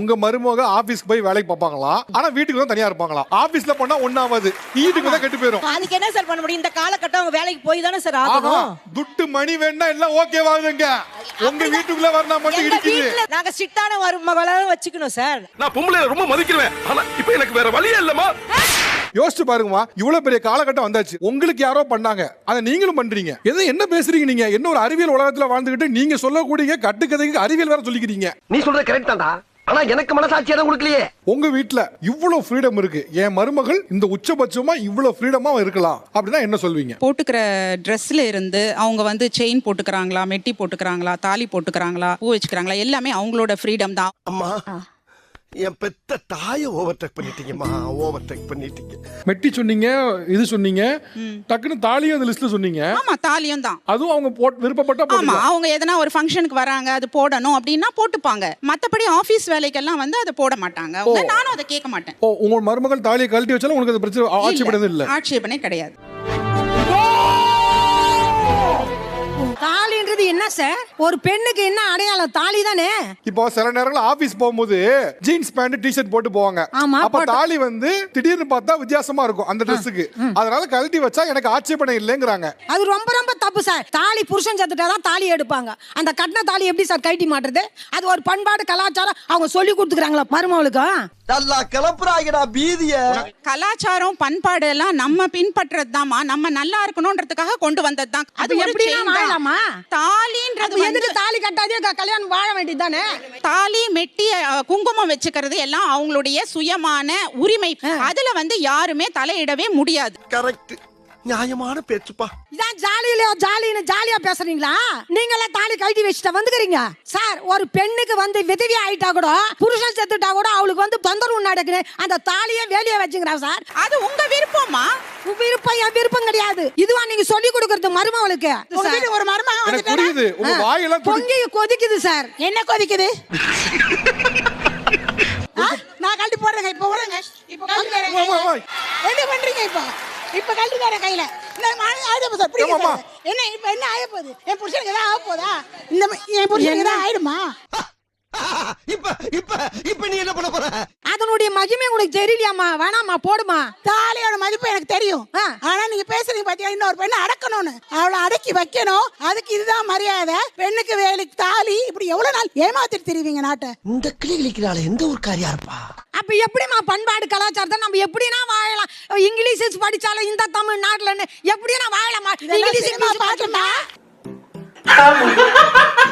உங்க மருமக ஆபீஸ்க்கு போய் வேலைக்கு பார்ப்பாங்களா, ஆனா வீட்டுக்கு தான் தனியா இருப்பாங்களா? ஆபீஸ்ல பண்ணா ஒண்ணாவது, வீட்டுக்கு தான் கெட்டு போயிரும். அதுக்கு என்ன சார் பண்ண முடியும்? இந்த காலகட்டம் அவங்க வேலைக்கு போய் தானே சார் ஆகணும். துட்டு மணி வேணா எல்லாம் ஓகேவாதுங்க. உங்க வீட்டுக்குள்ள வரனா மட்டும் இடிக்குது. நாங்க ஸ்ட்ரிக்ட்டான மருமகளா வச்சுக்கணும் சார். நான் பொம்பளைய ரொம்ப மதிக்கிறேன். ஆனா இப்போ எனக்கு வேற வழியே இல்லமா. யோசிச்சு பாருங்கம்மா, இவ்வளவு பெரிய காலகட்டம் வந்தாச்சு. உங்களுக்கு யாரோ பண்ணாங்க, அதை நீங்களும் பண்றீங்க. என்ன பேசுறீங்க நீங்க? என்ன ஒரு அறிவியல் உலகத்துல வாழ்ந்துகிட்டு நீங்க சொல்லக்கூடிய கட்டுக்கதைக்கு அறிவியல் வேற சொல்லிக்கிறீங்க. நீ சொல்றது கரெக்ட் தான்டா, ஆனா எனக்கு மனசாட்சி எதுவும் கொடுக்கலையே. உங்க வீட்டுல இவ்வளவு ஃப்ரீடம் இருக்கு, என் மருமகள் இந்த உச்சபட்சமா இவ்வளவு ஃப்ரீடமா இருக்கலாம் அப்படின்னா என்ன சொல்வீங்க? போட்டுக்கிற ட்ரெஸ்ல இருந்து அவங்க வந்து செயின் போட்டுக்கிறாங்களா, மெட்டி போட்டுக்கிறாங்களா, தாலி போட்டுக்கிறாங்களா, பூ வச்சுக்கிறாங்களா, எல்லாமே அவங்களோட ஃப்ரீடம் தான். அம்மா, என் பெத்த தாயை ஓவர்டேக் பண்ணிட்டீங்கம்மா, ஓவர்டேக் பண்ணிட்டீங்க. மெட்டி சொன்னீங்க, இது சொன்னீங்க, டக்குன்னு தாலியும் அந்த லிஸ்ட்ல சொன்னீங்க. ஆமா, தாலியும் தான். அதுவும் அவங்க விருப்பப்பட்ட ஆமா, போட்டுக்கலாம். அவங்க எதனா ஒரு ஃபங்க்ஷனுக்கு வராங்க, அது போடணும் அப்படின்னா போட்டுப்பாங்க. மத்தபடி ஆபீஸ் வேலைக்கெல்லாம் வந்து அதை போட மாட்டாங்க. நானும் அதை கேட்க மாட்டேன். உங்க மருமகள் தாலியை கழட்டி வச்சாலும் உங்களுக்கு அது பிரச்சனை ஆட்சேபணம் இல்ல? ஆட்சேபணே கிடையாது. தாலின்றது என்ன சார்? ஒரு பெண்ணுக்கு என்ன அடையாளம்? தாலி தானே. இப்போ சில நேரங்கள்ல ஆபீஸ் போகும்போது ஜீன்ஸ் பேண்ட் டி-ஷர்ட் போட்டு போவாங்க. ஆமா, அப்ப தாலி வந்து திடீர்னு பார்த்தா வித்தியாசமா இருக்கும் அந்த ட்ரெஸ்ஸுக்கு. அதனால கழட்டி வச்சா எனக்கு ஆட்சேபணம் இல்லைங்கறாங்க. அது ரொம்ப ரொம்ப தப்பு சார். தாலி புருஷன் செத்துட்டாதான் தாலி எடுப்பாங்க. அந்த கட்டின தாலி எப்படி சார் கழட்டி மாட்டுறது? அது ஒரு பண்பாடு கலாச்சாரம் அவங்க சொல்லி கொடுத்துக்கிறாங்களா மருமகளுக்கு? நல்லா கிளப்புறாங்கடா பீதிய. கலாச்சாரம் பண்பாடு எல்லாம் நம்ம பின்பற்றது தாமா, நம்ம நல்லா இருக்கணும்ன்றதுக்காக கொண்டு வந்தது தான். அது எப்படினா வாழலாமா? தாலின்றது எதுக்கு தாலி கட்டாதே கல்யாணம் வாழ வேண்டியதானே? தாலி, மெட்டி, குங்குமம் வச்சுக்கிறது எல்லாம் அவங்களுடைய சுயமான உரிமை. அதுல வந்து யாருமே தலையிடவே முடியாது. கரெக்ட், நியாயமான பேச்சுப்பா. இதான் ஜாலியா பேசுறீங்களா? நீங்களே தாலி கழட்டி வச்சுட்டு வந்துக்கிறீங்க சார். ஒரு பெண்ணுக்கு வந்து விதவி ஆயிட்டா கூட, புருஷன் செத்துட்டா கூட அவளுக்கு வந்து பந்தரும் நடக்குது. அந்த தாலியை வேலையை வச்சுக்கிறான் சார். அது உங்க விருப்பமா? விருப்பம் என் விருப்பம் கிடையாது. இதுவா நீங்க சொல்லி கொடுக்கறது மருமகளுக்கு? ஒரு மருமகன் எனக்கு புரியுது, உங்க வாயெல்லாம் பொங்கி கொதிக்குது சார். என்ன கொதிக்குது? நான் கழட்டி போடுறேங்க. இப்ப வரேங்க. இப்ப கழட்டி தரேன். என்ன பண்றீங்க இப்ப? இப்ப கழட்டி தரேன் கையில. இந்த மாதிரி ஆயிடும் சார். பிடிங்க சார். என்ன இப்ப என்ன ஆய போகுது? என் புருஷனுக்கு ஏதாவது ஆக போதா? என் புருஷனுக்கு ஏதாவது ஆயிடுமா? இப்ப நீ என்ன பண்ண போற? அதனுடைய மகிமை உனக்கு தெரியலையாமா? வேணாமா, போடுமா. தாலியோட மதிப்பு எனக்கு தெரியும். ஆனா நீங்க பேசுறீங்க பாத்தியா, இன்னொரு பெண்ணை அடக்கணும்னு. அவளை அடக்கி வைக்கணும். அதுக்கு இதுதான் மரியாதை. பெண்ணுக்கு வேலைக்கு தாலி. இப்படி எவ்வளவு நாள் ஏமாத்திட்டு தெரியுவீங்க நாட்டை? இந்த கிளி கிளிக்கிறாள் எந்த ஒரு காரியா இருப்பா? அப்ப எப்படிமா பண்பாடு கலாச்சாரத்தை நம்ம எப்படினா வாழலாம்? இங்கிலீஷ் படிச்சாலும் இந்த தமிழ்நாட்டுல எப்படினா வாழலாமா? இங்கிலீஷ் பாட்டுமா